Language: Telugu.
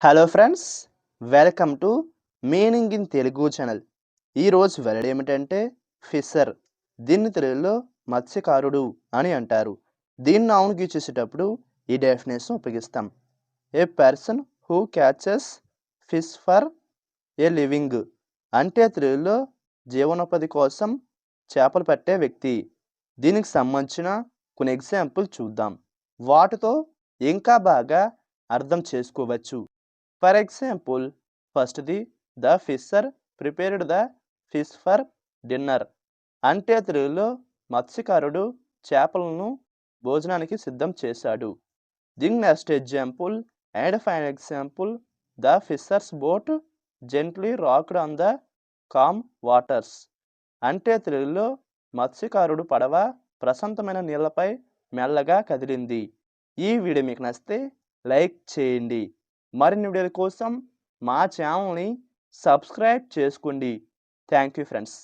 Hello friends, welcome to meaning in Telugu channel. ఈరోజు వెల్లడి ఏమిటంటే ఫిషర్. దీన్ని తెలుగులో మత్స్యకారుడు అని అంటారు. దీన్ని నౌన్కి చూసేటప్పుడు ఈ డెఫినేషన్ ఉపయోగిస్తాం. A person who catches fish for a living. అంటే తెలుగులో జీవనోపాధి కోసం చేపలు పట్టే వ్యక్తి. దీనికి సంబంధించిన కొన్ని ఎగ్జాంపుల్ చూద్దాం. వాటితో ఇంకా బాగా అర్థం చేసుకోవచ్చు. ఫర్ ఎగ్జాంపుల్, ఫస్ట్‌ది the fisher prepared the fish for dinner. అంటే తెలుగులో మత్స్యకారుడు చేపలను భోజనానికి సిద్ధం చేశాడు. దీని next example and final example, the fisher's boat gently rocked on the calm waters. అంటే తెలుగులో మత్స్యకారుడు పడవ ప్రశాంతమైన నీళ్లపై మెల్లగా కదిలింది. ఈ వీడియో మీకు నచ్చితే లైక్ చేయండి. మరిన్ని వీడియోల కోసం మా ఛానల్ని సబ్స్క్రైబ్ చేసుకోండి. Thank you friends.